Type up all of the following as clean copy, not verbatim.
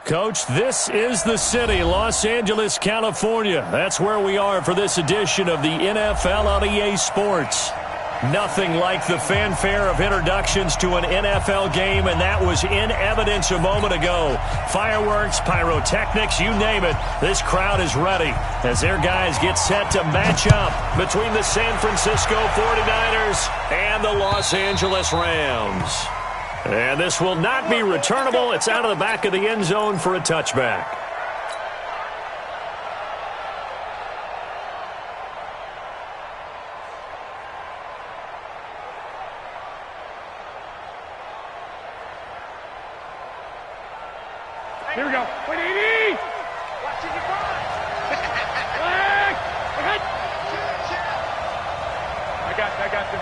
Coach, this is the city, Los Angeles, California. That's where we are for this edition of the NFL on EA Sports. Nothing like the fanfare of introductions to an NFL game, and that was in evidence a moment ago. Fireworks, pyrotechnics, you name it. This crowd is ready as their guys get set to match up between the San Francisco 49ers and the Los Angeles Rams. And this will not be returnable. It's out of the back of the end zone for a touchback. Here we go. Wait, 80! Watching your front. I got this.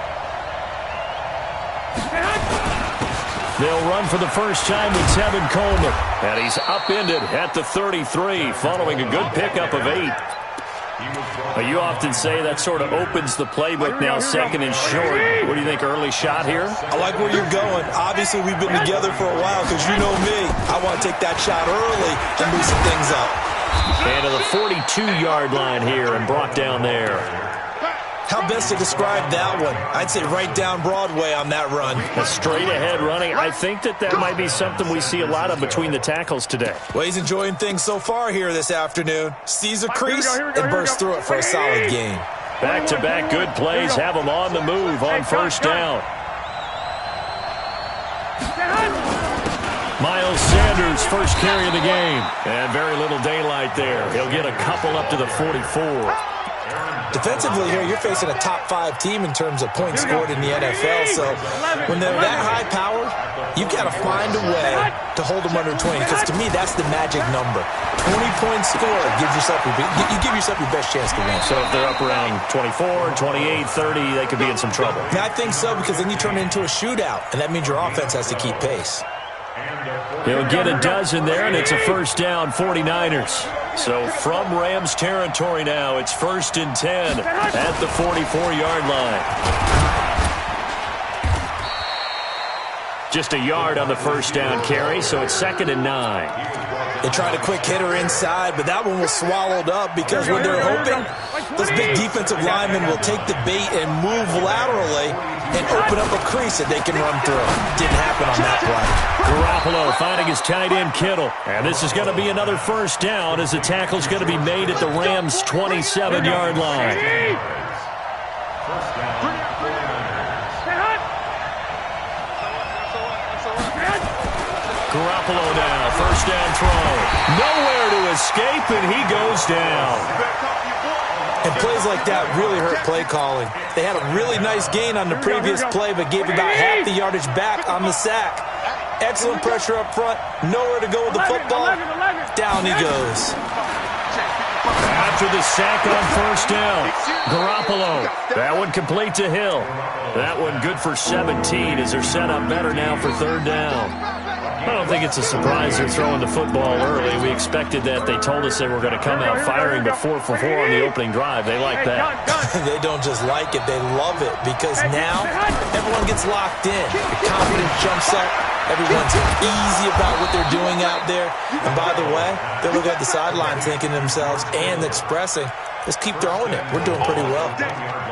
They'll run for the first time with Tevin Coleman. And he's upended at the 33 following a good pickup of 8. You often say that sort of opens the playbook now, second and short. What do you think, early shot here? I like where you're going. Obviously, we've been together for a while because you know me. I want to take that shot early and loosen things up. And to the 42-yard line here and brought down there. How best to describe that one? I'd say right down Broadway on that run. A straight-ahead running. I think that might be something we see a lot of between the tackles today. Well, he's enjoying things so far here this afternoon. Sees a crease and bursts through it for a solid gain. Back-to-back good plays have him on the move on first down. Miles Sanders, first carry of the game. And very little daylight there. He'll get a couple up to the 44. Defensively here, you're facing a top-5 team in terms of points scored in the NFL. So when they're that high-powered, you've got to find a way to hold them under 20. Because to me, that's the magic number. 20 points scored, you give yourself your best chance to win. So if they're up around 24, 28, 30, they could be in some trouble. Yeah, I think so, because then you turn it into a shootout, and that means your offense has to keep pace. He'll get a dozen there, and it's a first down, 49ers. So from Rams territory now, it's 1st and 10 at the 44-yard line. Just a yard on the first down carry, so it's 2nd and 9. They tried a quick hitter inside, but that one was swallowed up because when they're hoping, those big defensive linemen will take the bait and move laterally and open up a crease that they can run through. Didn't happen on that play. Garoppolo finding his tight end Kittle. And this is going to be another first down as the tackle's going to be made at the Rams' 27-yard line. Garoppolo now, first down throw. Nowhere to escape, and he goes down. And plays like that really hurt play calling. They had a really nice gain on the previous play, but gave about half the yardage back on the sack. Excellent pressure up front. Nowhere to go with the football. Down he goes. After the sack on first down, Garoppolo. That one complete to Hill. That one good for 17 as they're set up better now for 3rd down. I don't think it's a surprise they're throwing the football early. We expected that. They told us they were going to come out firing, but 4 for 4 on the opening drive. They like that. They don't just like it, they love it, because now everyone gets locked in. The confidence jumps up. Everyone's easy about what they're doing out there. And by the way, they're looking at the sideline thinking to themselves and expressing, let's keep throwing it. We're doing pretty well.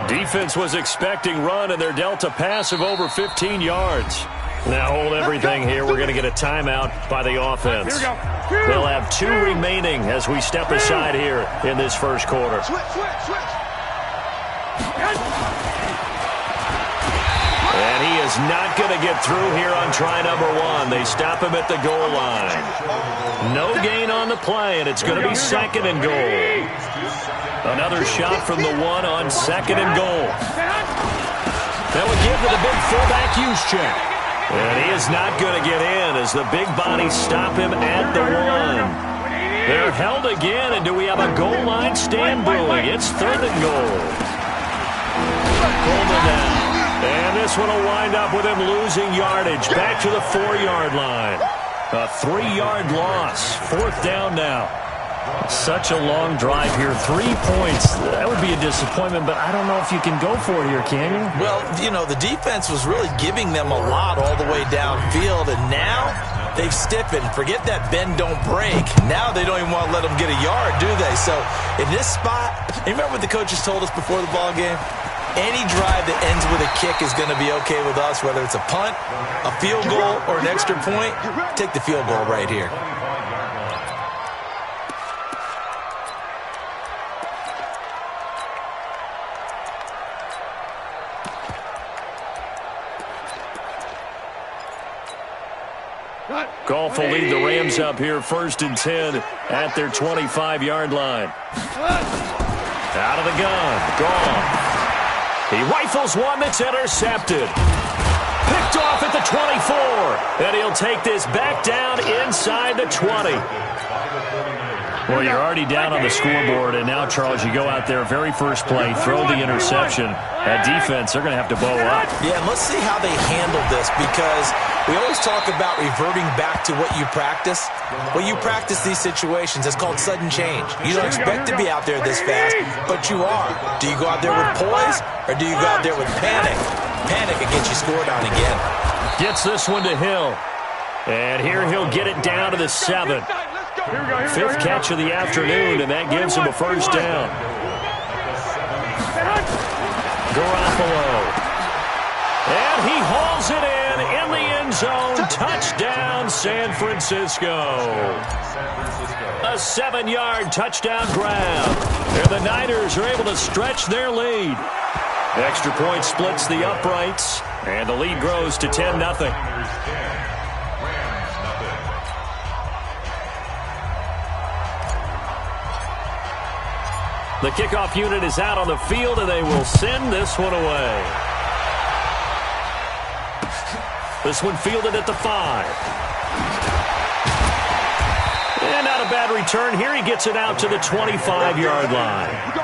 Defense was expecting run, and they're dealt a pass of over 15 yards. Now hold everything here. We're going to get a timeout by the offense. They'll have 2 remaining as we step aside here in this first quarter. And he is not going to get through here on try number 1. They stop him at the goal line. No gain on the play, and it's going to be 2nd and goal. Another shot from the 1 on 2nd and goal. That would give to the big fullback use check. And he is not going to get in as the big bodies stop him at the 1. They're held again, and do we have a goal line stand brewing? It's 3rd and goal. Coleman now. And this one will wind up with him losing yardage back to the 4-yard line. A 3-yard loss. 4th down now. Such a long drive here. 3 points. That would be a disappointment, but I don't know if you can go for it here, can you? Well, you know, the defense was really giving them a lot all the way downfield, and now they've stiffened. Forget that bend, don't break. Now they don't even want to let them get a yard, do they? So in this spot, you remember what the coaches told us before the ball game? Any drive that ends with a kick is going to be okay with us, whether it's a punt, a field goal, or an extra point. Take the field goal right here. Goff will lead the Rams up here 1st and 10 at their 25-yard line. Out of the gun, Goff. He rifles one that's intercepted. Picked off at the 24. And he'll take this back down inside the 20. Well, you're already down on the scoreboard, and now, Charles, you go out there, very first play, throw the interception. That defense, they're going to have to bow up. Yeah, and let's see how they handle this, because we always talk about reverting back to what you practice. Well, you practice these situations. It's called sudden change. You don't expect to be out there this fast, but you are. Do you go out there with poise, or do you go out there with panic? Panic and get you scored on again. Gets this one to Hill. And here he'll get it down to the 7. 5th catch of the afternoon, and that gives him a first down. Garoppolo. And he hauls it in the end zone. Touchdown, San Francisco. A 7-yard touchdown grab. And the Niners are able to stretch their lead. Extra point splits the uprights, and the lead grows to 10-0. The kickoff unit is out on the field, and they will send this one away. This one fielded at the 5. And not a bad return here. He gets it out to the 25-yard line.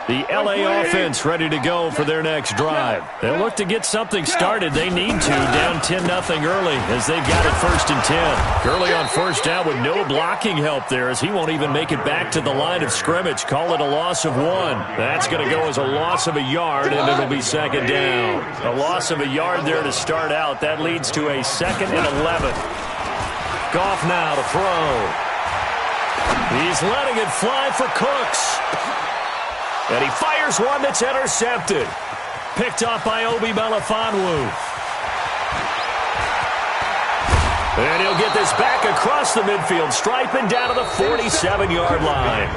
The L.A. offense ready to go for their next drive. They'll look to get something started. They need to, down 10-0 early as they've got it 1st and 10. Gurley on first down with no blocking help there as he won't even make it back to the line of scrimmage. Call it a loss of 1. That's going to go as a loss of a yard, and it'll be 2nd down. A loss of a yard there to start out. That leads to a 2nd and 11. Goff now to throw. He's letting it fly for Cooks. And he fires one that's intercepted. Picked off by Obi Melifonwu. And he'll get this back across the midfield stripe and down to the 47-yard line.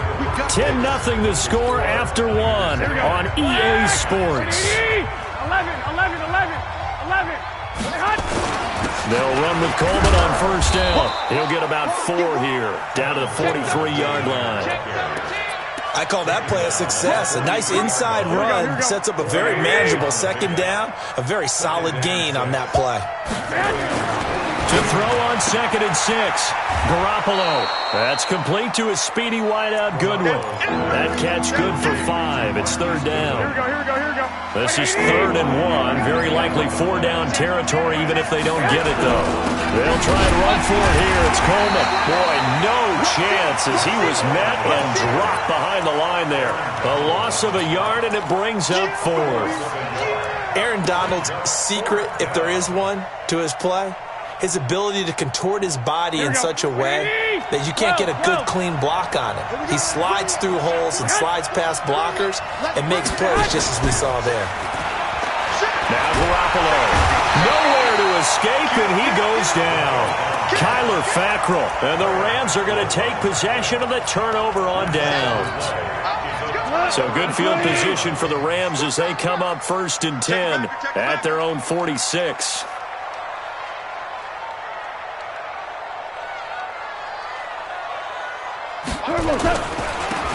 10-0 the score after 1 on EA Sports. 11. They'll run with Coleman on first down. He'll get about 4 here, down to the 43-yard line. I call that play a success. A nice inside run sets up a very manageable 2nd down. A very solid gain on that play. To throw on 2nd and 6. Garoppolo. That's complete to his speedy wideout Goodwin. That catch good for 5. It's 3rd down. Here we go. This is 3rd and 1. Very likely 4-down territory even if they don't get it, though. They'll try and run for it here. It's Coleman. Boy, no chance as he was met and dropped behind the line there. A loss of a yard, and it brings up 4th. Aaron Donald's secret, if there is one, to his play, his ability to contort his body in such a way that you can't get a good, clean block on him. He slides through holes and slides past blockers and makes plays just as we saw there. Now Garoppolo. Nowhere to escape, and he goes down. Kyler Fackrell. And the Rams are going to take possession of the turnover on downs. So good field position for the Rams as they come up 1st and 10 at their own 46.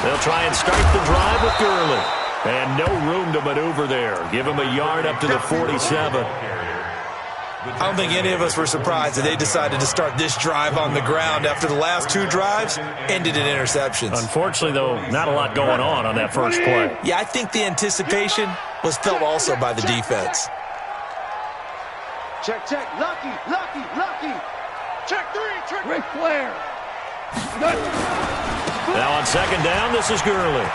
They'll try and start the drive with Gurley. And no room to maneuver there. Give him a yard up to the 47. I don't think any of us were surprised that they decided to start this drive on the ground after the last 2 drives ended in interceptions. Unfortunately, though, not a lot going on that first play. Yeah, I think the anticipation was felt also by the defense. Check. Lucky. Check 3. Check. Ric Flair. Now on 2nd down, this is Gurley.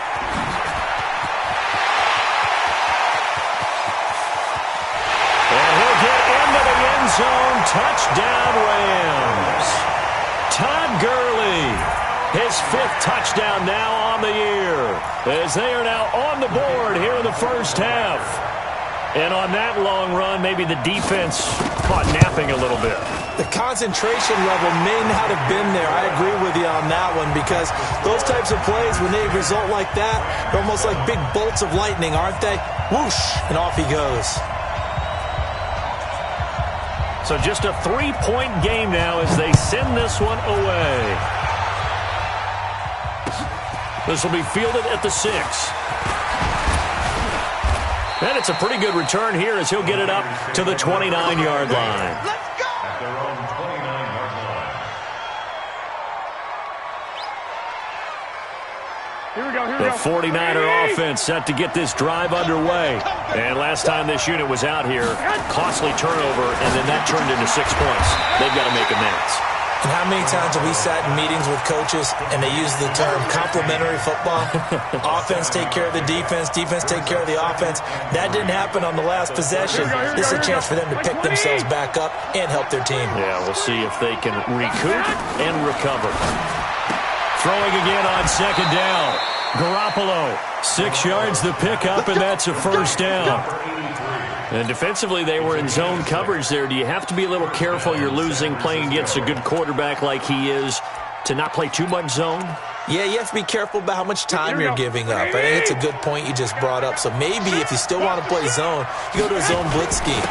zone. Touchdown, Rams. Todd Gurley, his 5th touchdown now on the year, as they are now on the board here in the first half. And on that long run, maybe the defense caught napping a little bit. The concentration level may not have been there. I agree with you on that one, because those types of plays, when they result like that, they're almost like big bolts of lightning, aren't they? Whoosh, and off he goes. So just a 3-point game now as they send this one away. This will be fielded at the 6. And it's a pretty good return here as he'll get it up to the 29-yard line. Let's go! At their own 29-yard line. Here we go, here we The go. 49er offense set to get this drive underway. And last time this unit was out here, costly turnover, and then that turned into 6 points. They've got to make amends. And how many times have we sat in meetings with coaches and they use the term complementary football? Offense take care of the defense, defense take care of the offense. That didn't happen on the last possession. This is a chance for them to pick themselves back up and help their team. Yeah, we'll see if they can recoup and recover. Throwing again on 2nd down. Garoppolo, 6 yards the pickup, and that's a first down. And defensively, they were in zone coverage there. Do you have to be a little careful? You're losing playing against a good quarterback like he is to not play too much zone? Yeah, you have to be careful about how much time you're giving up. I think it's a good point you just brought up. So maybe if you still want to play zone, you go to a zone blitz scheme,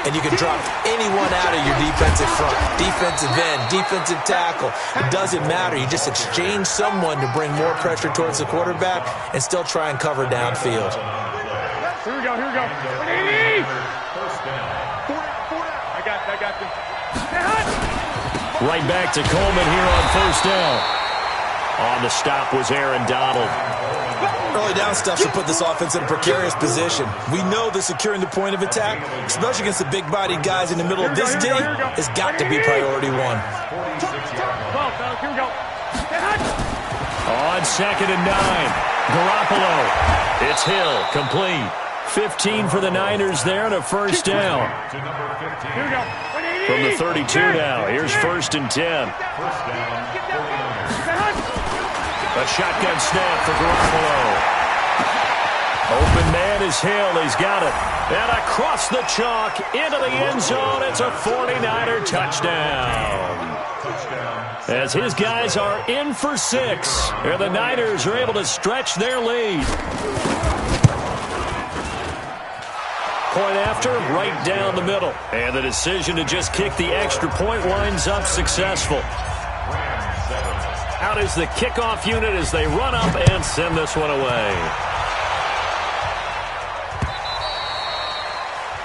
and you can drop anyone out of your defensive front, defensive end, defensive tackle. It doesn't matter. You just exchange someone to bring more pressure towards the quarterback and still try and cover downfield. Here we go, here we go. First down. I got this. Right back to Coleman here on first down. On the stop was Aaron Donald. Early down stuff should put this offense in a precarious position. We know that securing the point of attack, especially against the big-bodied guys in the middle of this game, has got to be priority 1. Here we go. On 2nd and 9, Garoppolo. It's Hill, complete. 15 for the Niners there and a first down. To number 15. Here we go. From the 32 now, here's 1st and 10. First down, 49ers. A shotgun snap for Garoppolo. Open man is Hill. He's got it. And across the chalk into the end zone. It's a 49er touchdown. As his guys are in for 6. And the Niners are able to stretch their lead. Point after, right down the middle. And the decision to just kick the extra point winds up successful. Out is the kickoff unit as they run up and send this one away.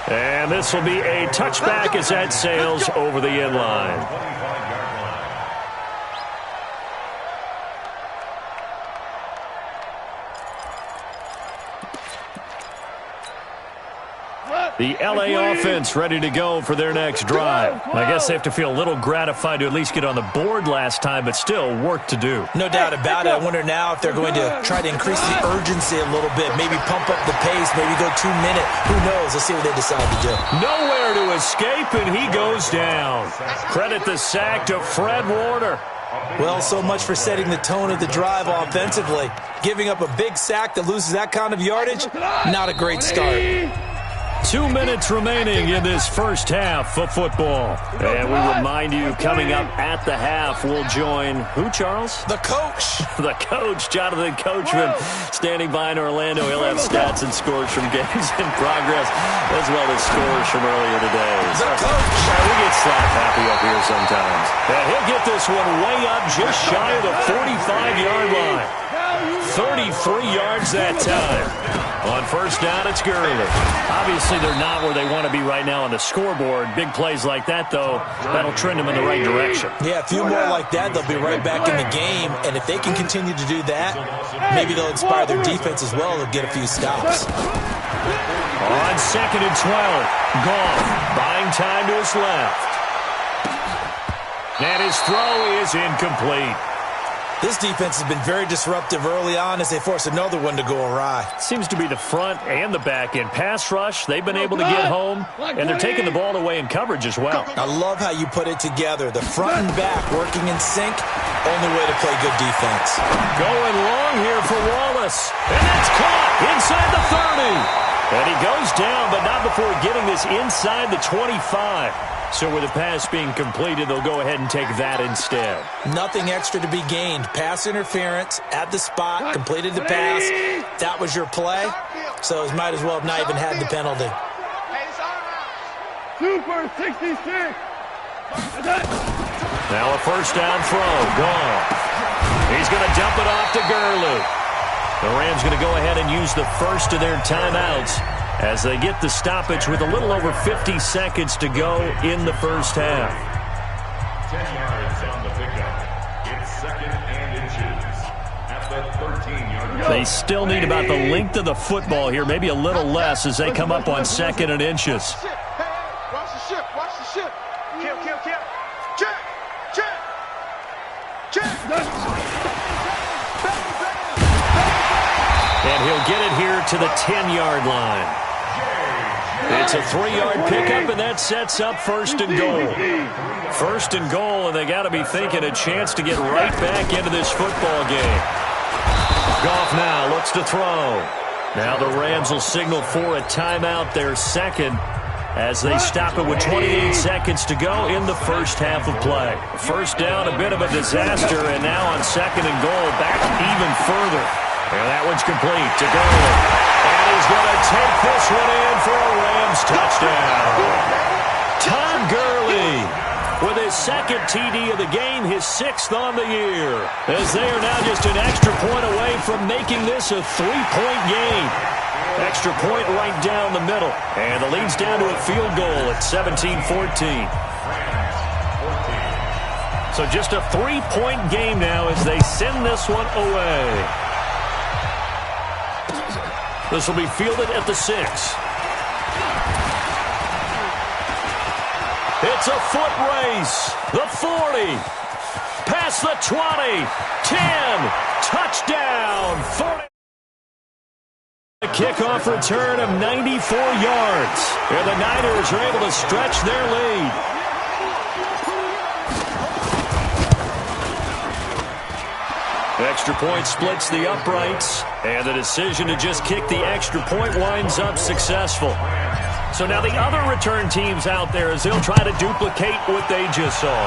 And this will be a touchback as that sails over the end line. The L.A. offense ready to go for their next drive. I guess they have to feel a little gratified to at least get on the board last time, but still work to do. No doubt about it. I wonder now if they're going to try to increase the urgency a little bit, maybe pump up the pace, maybe go 2-minute. Who knows? Let's see what they decide to do. Nowhere to escape, and he goes down. Credit the sack to Fred Warner. Well, so much for setting the tone of the drive offensively. Giving up a big sack that loses that kind of yardage, not a great start. 2 minutes remaining in this first half of football. And we remind you, coming up at the half, we'll join who, Charles? The coach. The coach, Jonathan Coachman, standing by in Orlando. He'll have stats and scores from games in progress, as well as scores from earlier today. The coach. We get slap happy up here sometimes. And he'll get this one way up just shy of the 45-yard line. 33 yards that time. On first down, it's Gurley. Obviously, they're not where they want to be right now on the scoreboard. Big plays like that, though, that'll trend them in the right direction. Yeah, a few more like that, they'll be right back in the game. And if they can continue to do that, maybe they'll inspire their defense as well and get a few stops. On 2nd and 12, Goff buying time to his left. And his throw is incomplete. This defense has been very disruptive early on as they force another one to go awry. Seems to be the front and the back end. Pass rush, they've been able to get home, and they're taking the ball away in coverage as well. I love how you put it together. The front and back working in sync, only way to play good defense. Going long here for Wallace, and that's caught inside the 30. And he goes down, but not before getting this inside the 25. So with the pass being completed, they'll go ahead and take that instead. Nothing extra to be gained. Pass interference at the spot, completed the pass. That was your play, so it might as well have not even had the penalty. Super 66. Now a first down throw, gone. He's going to dump it off to Gurley. The Rams going to go ahead and use the first of their timeouts as they get the stoppage with a little over 50 seconds to go in the first half. 10 yards on the pickup. It's 2nd and inches at the 13-yard line. They still need about the length of the football here, maybe a little less as they come up on 2nd and inches. Watch the ship. Watch the ship. Kill. Check. And he'll get it here to the 10-yard line. It's a 3-yard pickup, and that sets up 1st and goal. 1st and goal, and they got to be thinking a chance to get right back into this football game. Goff now looks to throw. Now the Rams will signal for a timeout, their second, as they stop it with 28 seconds to go in the first half of play. First down, a bit of a disaster, and now on 2nd and goal, back even further. And that one's complete to Gurley. And he's going to take this one in for a Rams touchdown. Todd Gurley with his 2nd TD of the game, his 6th on the year. As they are now just an extra point away from making this a 3-point game. Extra point right down the middle. And the lead's down to a field goal at 17-14. So just a 3-point game now as they send this one away. This will be fielded at the 6. It's a foot race. The 40. Past the 20. 10. Touchdown. 40. A kickoff return of 94 yards. And the Niners are able to stretch their lead. Extra point splits the uprights, and the decision to just kick the extra point winds up successful. So now the other return teams out there as they'll try to duplicate what they just saw.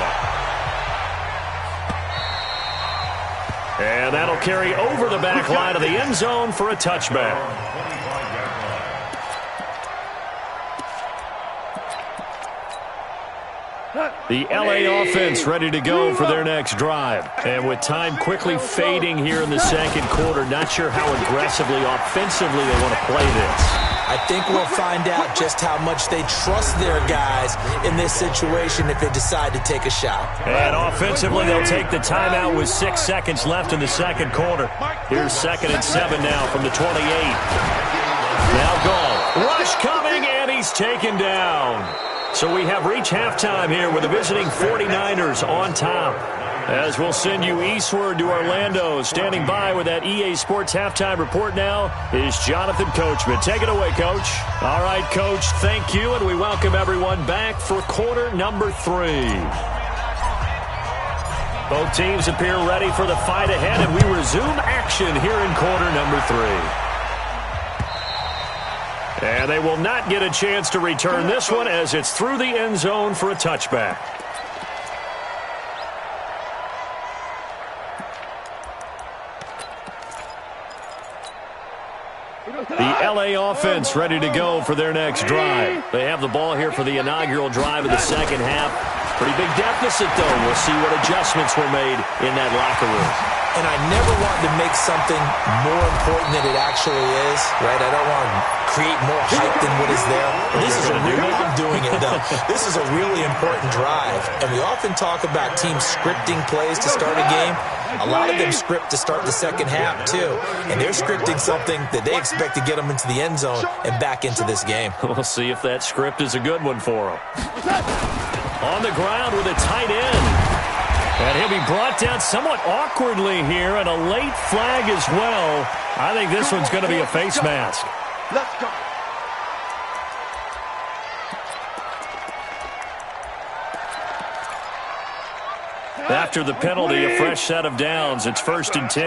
And that'll carry over the back line of the end zone for a touchback. The LA offense ready to go for their next drive. And with time quickly fading here in the second quarter, not sure how aggressively, offensively they want to play this. I think we'll find out just how much they trust their guys in this situation if they decide to take a shot. And offensively, they'll take the timeout with 6 seconds left in the second quarter. Here's 2nd and 7 now from the 28. Now Gall. Rush coming, and he's taken down. So we have reached halftime here with the visiting 49ers on top. As we'll send you eastward to Orlando. Standing by with that EA Sports halftime report now is Jonathan Coachman. Take it away, Coach. All right, Coach, thank you, and we welcome everyone back for quarter number 3. Both teams appear ready for the fight ahead, and we resume action here in quarter number 3. And they will not get a chance to return this one as it's through the end zone for a touchback. The LA offense ready to go for their next drive. They have the ball here for the inaugural drive of the second half. Pretty big deficit, though. We'll see what adjustments were made in that locker room. And I never wanted to make something more important than it actually is, right? I don't want to create more hype than what is there. I'm doing it, though. This is a really important drive. And we often talk about teams scripting plays to start a game. A lot of them script to start the second half, too. And they're scripting something that they expect to get them into the end zone and back into this game. We'll see if that script is a good one for them. On the ground with a tight end. And he'll be brought down somewhat awkwardly here, and a late flag as well. I think this one's going to be a face mask. Let's go. After the penalty, a fresh set of downs. It's 1st and 10.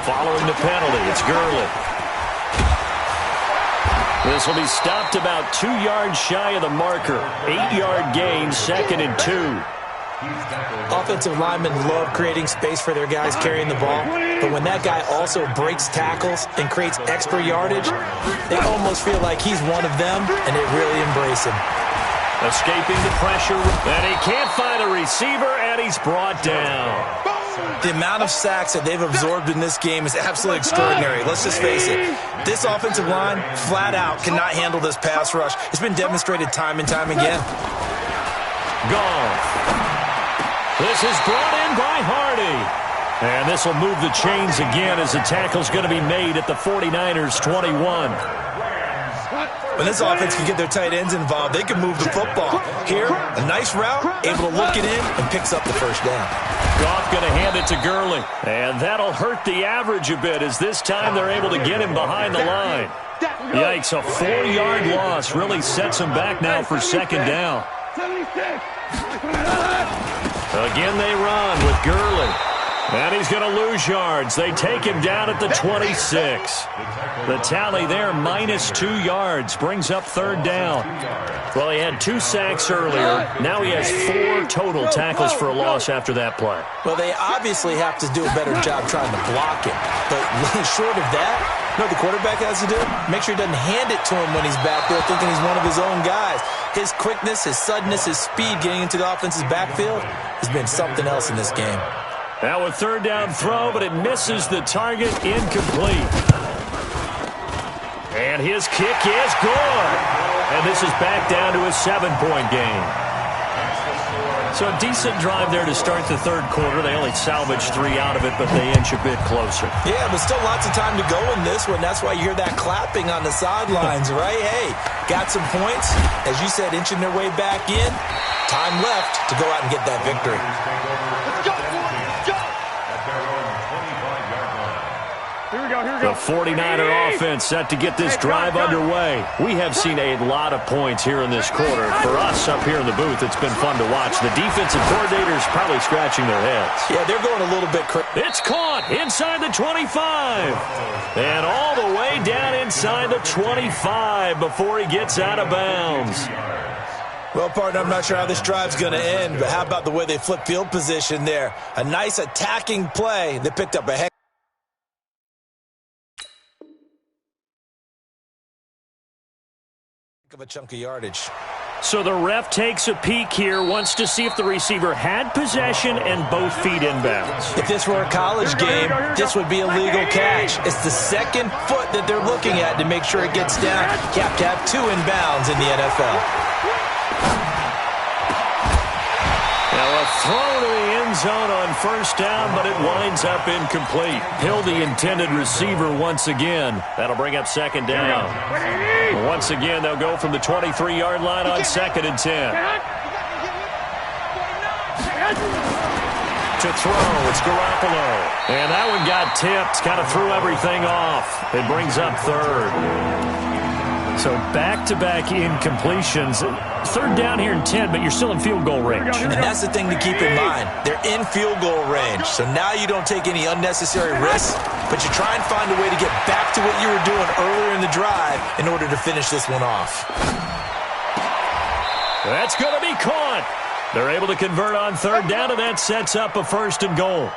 Following the penalty, it's Gurley. This will be stopped about 2 yards shy of the marker. 8-yard gain, 2nd and 2. Offensive linemen love creating space for their guys carrying the ball, but when that guy also breaks tackles and creates extra yardage, they almost feel like he's one of them, and they really embrace him. Escaping the pressure, and he can't find a receiver, and he's brought down. The amount of sacks that they've absorbed in this game is absolutely extraordinary. Let's just face it. This offensive line, flat out, cannot handle this pass rush. It's been demonstrated time and time again. Gone. This is brought in by Hardy. And this will move the chains again as the tackle's going to be made at the 49ers' 21. When this offense can get their tight ends involved, they can move the football. Here, a nice route, able to look it in, and picks up the first down. Goff going to hand it to Gurley. And that'll hurt the average a bit as this time they're able to get him behind the line. Yikes, a 4-yard loss really sets him back now for 2nd down. Again they run with Gurley. And he's going to lose yards. They take him down at the 26. The tally there, -2 yards, brings up 3rd down. Well, he had 2 sacks earlier. Now he has 4 total tackles for a loss after that play. Well, they obviously have to do a better job trying to block him. But short of that, you know what the quarterback has to do? Make sure he doesn't hand it to him when he's back there thinking he's one of his own guys. His quickness, his suddenness, his speed getting into the offense's backfield has been something else in this game. Now a 3rd down throw, but it misses the target, incomplete. And his kick is good. And this is back down to a 7-point game. So a decent drive there to start the 3rd quarter. They only salvaged 3 out of it, but they inch a bit closer. Yeah, but still lots of time to go in this one. That's why you hear that clapping on the sidelines, right? Hey, got some points. As you said, inching their way back in. Time left to go out and get that victory. The 49er offense set to get this drive underway. We have seen a lot of points here in this quarter. For us up here in the booth, it's been fun to watch. The defensive coordinators probably scratching their heads. Yeah, they're going a little bit crazy. It's caught inside the 25. And all the way down inside the 25 before he gets out of bounds. Well, partner, I'm not sure how this drive's going to end, but how about the way they flip field position there? A nice attacking play. They picked up a heck of a chunk of yardage. So the ref takes a peek here, wants to see if the receiver had possession and both feet inbounds. If this were a college game, this would be a legal catch. It's the 2nd foot that they're looking at to make sure it gets down. You have to have 2 inbounds in the NFL. Now a throw to the end zone on 1st down, but it winds up incomplete. Hill, the intended receiver once again. That'll bring up 2nd down. Once again, they'll go from the 23-yard line on 2nd and 10. To throw, it's Garoppolo. And that one got tipped, kind of threw everything off. It brings up 3rd. So back-to-back incompletions. 3rd down here in 10, but you're still in field goal range. And that's the thing to keep in mind. They're in field goal range. So now you don't take any unnecessary risks, but you try and find a way to get back to what you were doing earlier in the drive in order to finish this one off. That's going to be caught. They're able to convert on 3rd down, and that sets up a 1st and goal.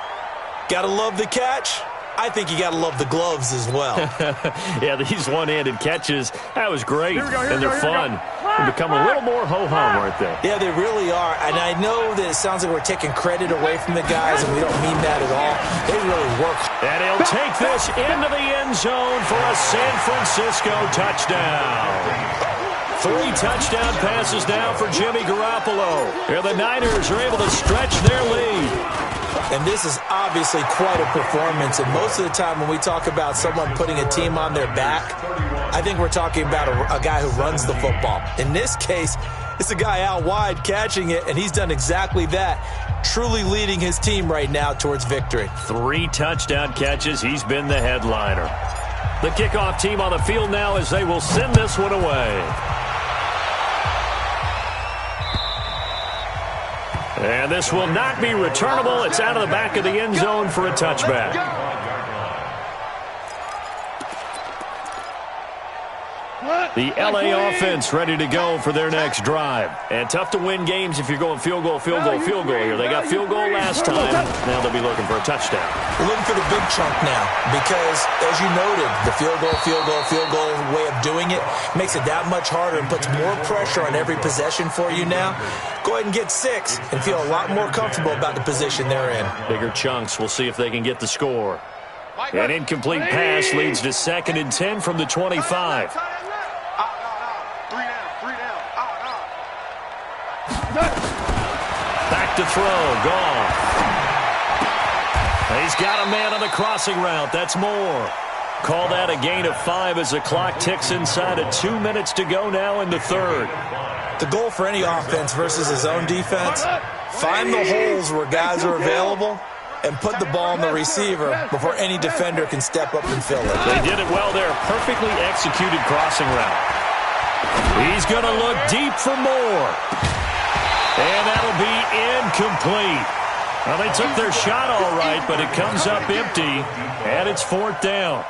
Gotta love the catch. I think you got to love the gloves as well. Yeah, these one-handed catches, that was great, and they're fun. They become a little more ho-hum, aren't they? Yeah, they really are, and I know that it sounds like we're taking credit away from the guys, and we don't mean that at all. They really work. And he'll take this into the end zone for a San Francisco touchdown. 3 touchdown passes now for Jimmy Garoppolo. Here the Niners are able to stretch their lead. And this is obviously quite a performance. And most of the time when we talk about someone putting a team on their back, I think we're talking about a guy who runs the football. In this case, It's a guy out wide catching it, and he's done exactly that. Truly leading his team right now towards victory. 3 touchdown catches. He's been the headliner. The kickoff team on the field now as they will send this one away. And this will not be returnable. It's out of the back of the end zone for a touchback. The LA offense ready to go for their next drive. And tough to win games if you're going field goal here. They got field goal last time. Now they'll be looking for a touchdown. We're looking for the big chunk now because, as you noted, the field goal way of doing it makes it that much harder and puts more pressure on every possession for you now. Go ahead and get 6 and feel a lot more comfortable about the position they're in. Bigger chunks. We'll see if they can get the score. An incomplete pass leads to 2nd and 10 from the 25. Back to throw. Gone. He's got a man on the crossing route. That's more. Call that a gain of 5 as the clock ticks inside of 2 minutes to go now in the 3rd. The goal for any offense versus his own defense, find the holes where guys are available and put the ball on the receiver before any defender can step up and fill it. They did it well there. Perfectly executed crossing route. He's going to look deep for more. And that'll be incomplete. Well, they took their shot all right, but it comes up empty, and it's 4th down.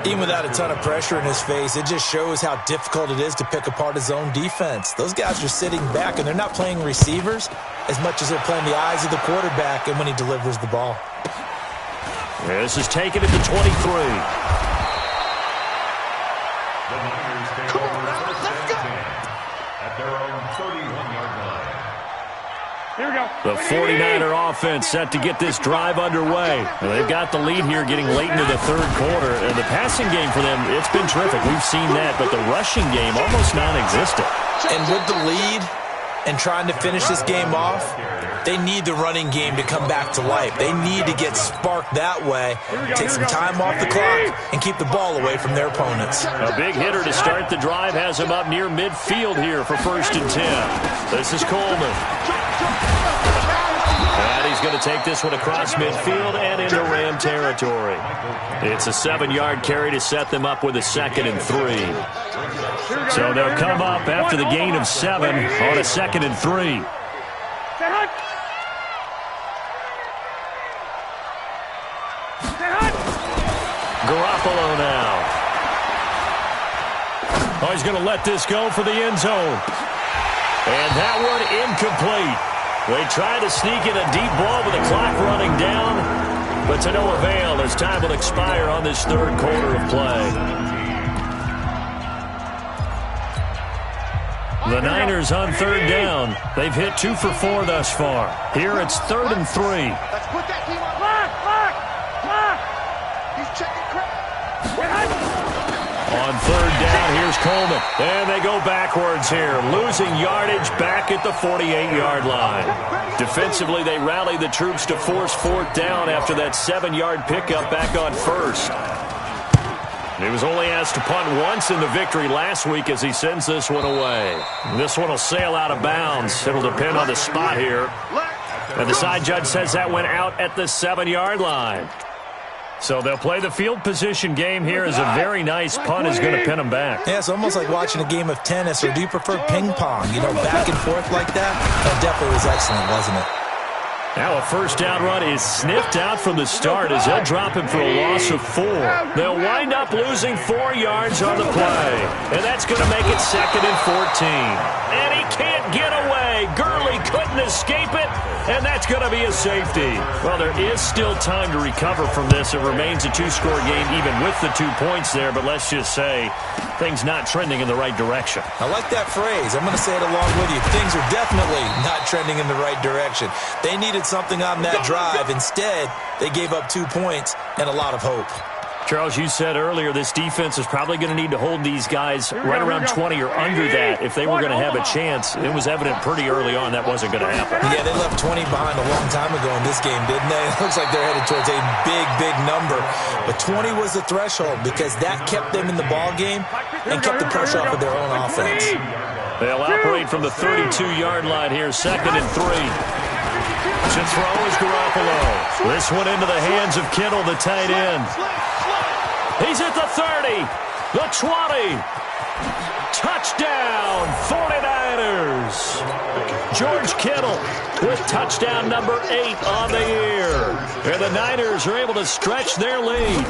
Even without a ton of pressure in his face, it just shows how difficult it is to pick apart his own defense. Those guys are sitting back, and they're not playing receivers as much as they're playing the eyes of the quarterback and when he delivers the ball. This is taken at the 23. Come on, let's go. At their own 31-yard line. Here we go. The 49er offense set to get this drive underway. And they've got the lead here getting late into the 3rd quarter. And the passing game for them, it's been terrific. We've seen that. But the rushing game, almost non-existent. And with the lead and trying to finish this game off, they need the running game to come back to life. They need to get sparked that way, take some time off the clock, and keep the ball away from their opponents. A big hitter to start the drive has him up near midfield here for 1st and 10. This is Coleman. And he's going to take this one across midfield and into Ram territory. It's a 7-yard carry to set them up with a 2nd and 3. So they'll come up after the gain of 7 on a 2nd and 3. Garoppolo now. Oh, he's going to let this go for the end zone. And that one incomplete. They try to sneak in a deep ball with the clock running down, but to no avail as time will expire on this 3rd quarter of play. The Niners on 3rd down. They've hit 2 for 4 thus far. Here it's 3rd and 3. Let's put that team on. Clock. He's checking crap. On 3rd down, here's Coleman. And they go backwards here, losing yardage back at the 48-yard line. Defensively, they rally the troops to force 4th down after that 7-yard pickup back on 1st. He was only asked to punt once in the victory last week as he sends this one away. This one will sail out of bounds. It'll depend on the spot here. And the side judge says that went out at the 7-yard line. So they'll play the field position game here as a very nice punt is going to pin them back. Yeah, it's almost like watching a game of tennis, or do you prefer ping pong? You know, back and forth like that? That definitely was excellent, wasn't it? Now a 1st down run is sniffed out from the start as they'll drop him for a loss of 4. They'll wind up losing 4 yards on the play. And that's going to make it 2nd and 14. And he can't get away. Gurley couldn't escape it. And that's going to be a safety. Well, there is still time to recover from this. It remains a 2-score game even with the 2 points there. But let's just say things not trending in the right direction. I like that phrase. I'm going to say it along with you. Things are definitely not trending in the right direction. They needed something on that drive. Instead, they gave up 2 points and a lot of hope. Charles, you said earlier this defense is probably going to need to hold these guys right around 20 or under that if they were going to have a chance. It was evident pretty early on that wasn't going to happen. Yeah, they left 20 behind a long time ago in this game, didn't they? It looks like they're headed towards a big, big number. But 20 was the threshold because that kept them in the ball game and kept the pressure off of their own offense. They'll operate from the 32-yard line here, 2nd and 3. To throw is Garoppolo. This one into the hands of Kittle, the tight end. He's at the 30, the 20. Touchdown, 49ers. George Kittle with touchdown number 8 on the year. And the Niners are able to stretch their lead.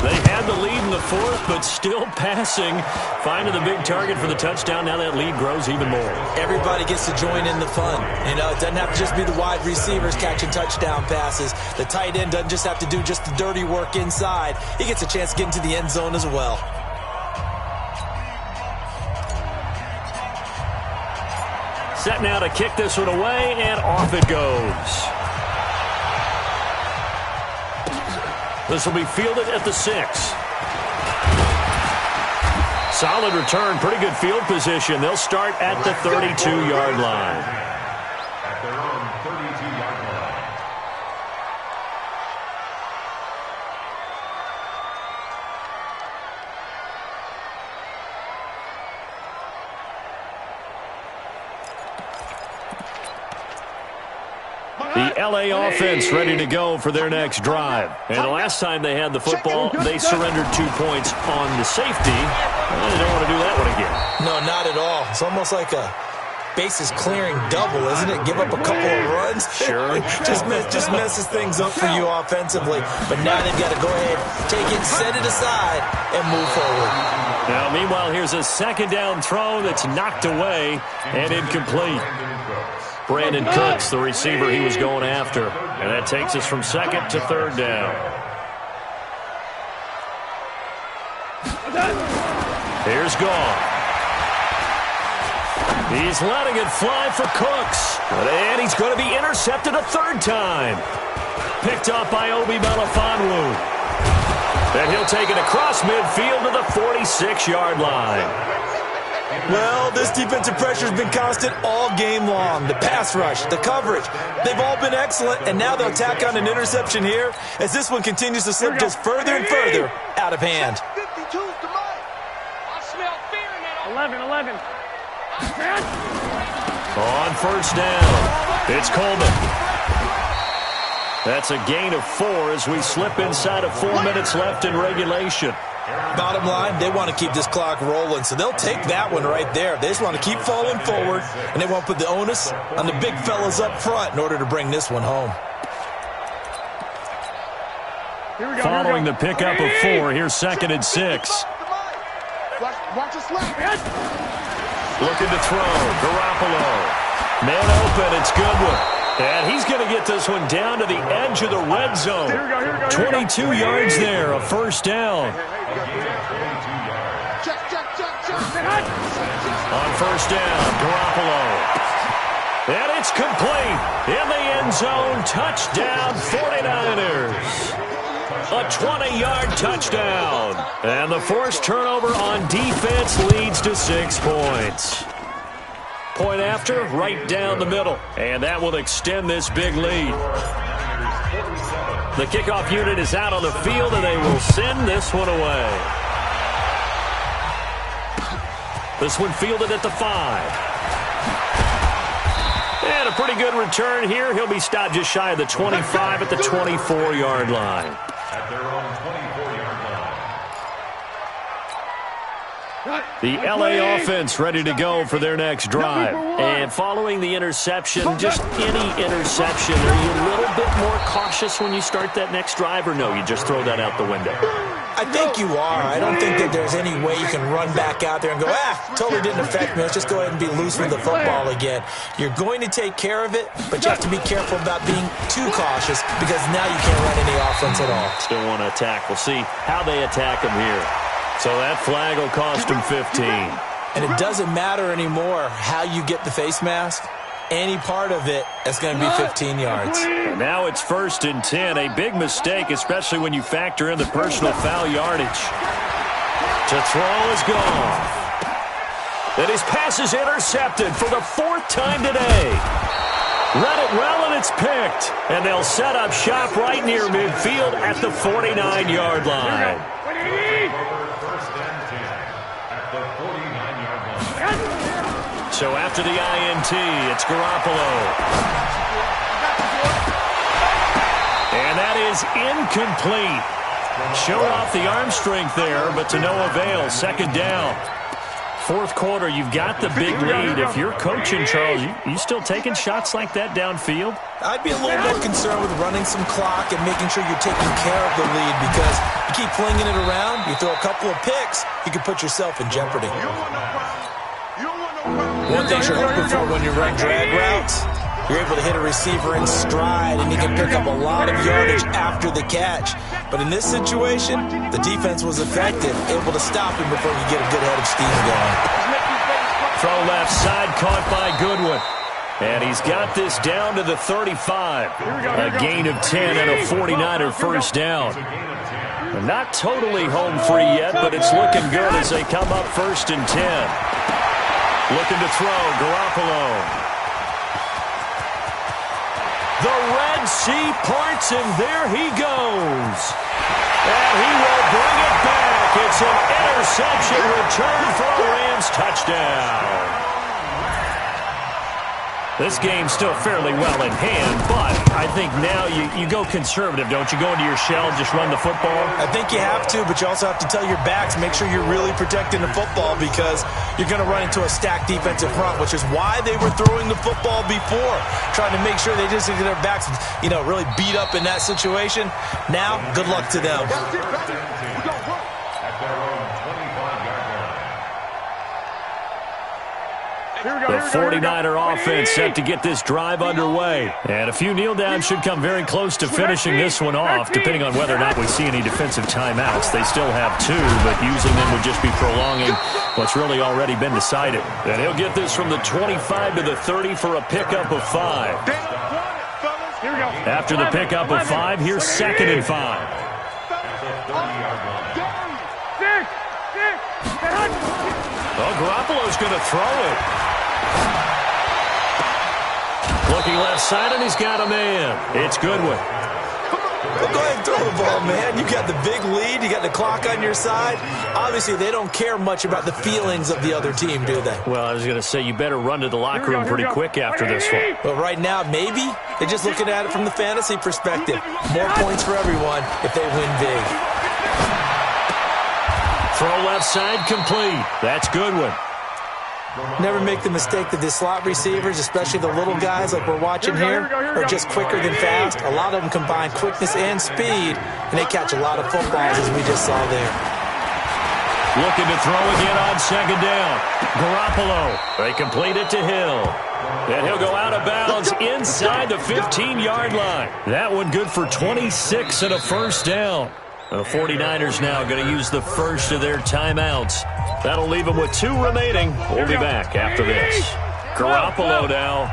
They had the lead in the 4th, but still passing. Finding the big target for the touchdown. Now that lead grows even more. Everybody gets to join in the fun. You know, it doesn't have to just be the wide receivers catching touchdown passes. The tight end doesn't just have to do just the dirty work inside. He gets a chance to get into the end zone as well. Set now to kick this one away, and off it goes. This will be fielded at the 6. Solid return, pretty good field position. They'll start at the 32-yard line. At their own 32-yard line. The L.A. offense ready to go for their next drive. And the last time they had the football, they surrendered 2 points on the safety. They don't want to do that one again. No, not at all. It's almost like a bases clearing double, isn't it? Give up a couple of runs. Sure. just messes things up for you offensively. But now they've got to go ahead, take it, set it aside, and move forward. Now, meanwhile, here's a 2nd down throw that's knocked away and incomplete. Brandon Cooks, the receiver he was going after. And that takes us from 2nd to 3rd down. Here's Goff. He's letting it fly for Cooks. And he's going to be intercepted a 3rd time. Picked off by Obi Melifonwu. And he'll take it across midfield to the 46-yard line. Well, this defensive pressure has been constant all game long. The pass rush, the coverage, they've all been excellent, and now they'll tack on an interception here as this one continues to slip just further and further out of hand. 52's to mine. I smell fear now. 11. On 1st down, it's Coleman. That's a gain of 4 as we slip inside of 4 minutes left in regulation. Bottom line, they want to keep this clock rolling, so they'll take that one right there. They just want to keep falling forward, and they won't put the onus on the big fellas up front in order to bring this one home. Following the pickup of 4, here's 2nd and 6. Watch us left. Looking to throw, Garoppolo. Man open, it's Goodwin. And he's going to get this one down to the edge of the red zone. 22 yards there, a 1st down. On 1st down, Garoppolo. And it's complete. In the end zone, touchdown 49ers. A 20-yard touchdown. And the forced turnover on defense leads to 6 points. Point after, right down the middle. And that will extend this big lead. The kickoff unit is out on the field, and they will send this one away. This one fielded at the 5. And a pretty good return here. He'll be stopped just shy of the 25 at the 24-yard line. At their own 24-yard line. The L.A. offense ready to go for their next drive. And following the interception, just any interception, are you a little bit more cautious when you start that next drive, or no, you just throw that out the window? I think you are. I don't think that there's any way you can run back out there and go, totally didn't affect me. Let's just go ahead and be loose with the football again. You're going to take care of it, but you have to be careful about being too cautious because now you can't run any offense at all. Still want to attack. We'll see how they attack him here. So that flag will cost him 15. And it doesn't matter anymore how you get the face mask. Any part of it is going to be 15 yards. And now it's 1st and 10. A big mistake, especially when you factor in the personal foul yardage. To throw is gone. And his pass is intercepted for the 4th time today. Read it well, and it's picked. And they'll set up shop right near midfield at the 49-yard line. So after the INT, it's Garoppolo. And that is incomplete. Showed off the arm strength there, but to no avail. Second down. Fourth quarter, you've got the big lead. If you're coaching, Charles, you still taking shots like that downfield? I'd be a little more concerned with running some clock and making sure you're taking care of the lead, because you keep flinging it around, you throw a couple of picks, you can put yourself in jeopardy. One thing you're hoping for when you run drag routes, you're able to hit a receiver in stride, and you can pick up a lot of yardage after the catch. But in this situation, the defense was effective, able to stop him before you get a good head of steam going. Throw left side, caught by Goodwin. And he's got this down to the 35. A gain of 10 and a 49er first down. Not totally home free yet, but it's looking good as they come up 1st and 10. Looking to throw, Garoppolo. The Red Sea parts, and there he goes. And he will bring it back. It's an interception return for a Rams touchdown. This game's still fairly well in hand, but I think now you go conservative, don't you? Go into your shell and just run the football? I think you have to, but you also have to tell your backs, make sure you're really protecting the football, because you're going to run into a stacked defensive front, which is why they were throwing the football before, trying to make sure they just get their backs, really beat up in that situation. Now, good luck to them. The 49er offense set to get this drive underway. And a few kneel downs should come very close to finishing this one off, depending on whether or not we see any defensive timeouts. They still have 2, but using them would just be prolonging what's really already been decided. And he'll get this from the 25 to the 30 for a pickup of 5. After the pickup of 5, here's 2nd and 5. Well, Garoppolo's going to throw it. Looking left side, and he's got a man. It's Goodwin. Well, go ahead and throw the ball, man. You got the big lead. You got the clock on your side. Obviously, they don't care much about the feelings of the other team, do they? Well, I was going to say, you better run to the locker room pretty quick after this one. Well, right now, maybe. They're just looking at it from the fantasy perspective. More points for everyone if they win big. Throw left side, complete. That's Goodwin. Never make the mistake that the slot receivers, especially the little guys like we're watching here, are just quicker than fast. A lot of them combine quickness and speed, and they catch a lot of footballs, as we just saw there. Looking to throw again on 2nd down. Garoppolo. They complete it to Hill. And he'll go out of bounds inside the 15-yard line. That one good for 26 and a first down. The 49ers now going to use the first of their timeouts. That'll leave them with 2 remaining. We'll be back after this. Garoppolo now,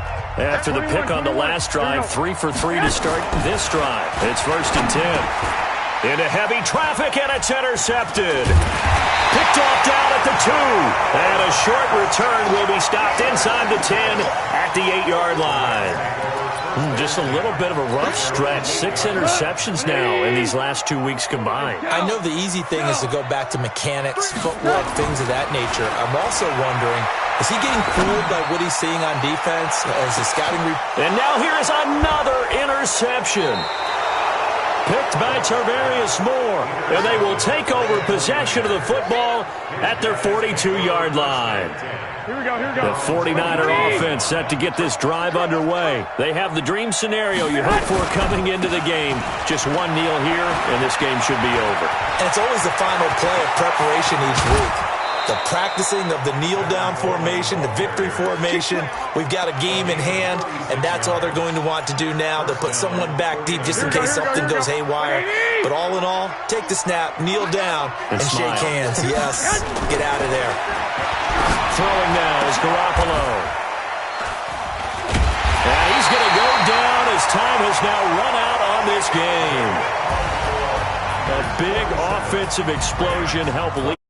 after the pick on the last drive, 3 for 3 to start this drive. It's 1st and 10. Into heavy traffic, and it's intercepted. Picked off down at the 2. And a short return will be stopped inside the 10 at the 8-yard line. Just a little bit of a rough stretch. 6 interceptions now in these last 2 weeks combined. I know the easy thing is to go back to mechanics, footwork, things of that nature. I'm also wondering, is he getting fooled by what he's seeing on defense as the scouting report? And now here is another interception. Picked by Tarvarius Moore. And they will take over possession of the football at their 42-yard line. Here we go. The 49er offense set to get this drive underway. They have the dream scenario you hope for coming into the game. Just one kneel here, and this game should be over. And it's always the final play of preparation each week. The practicing of the kneel-down formation, the victory formation. We've got a game in hand, and that's all they're going to want to do now. They'll put someone back deep just in case something goes haywire. But all in all, take the snap, kneel down, and shake hands. Yes, get out of there. Throwing now is Garoppolo. And he's going to go down as time has now run out on this game. A big offensive explosion helped lead.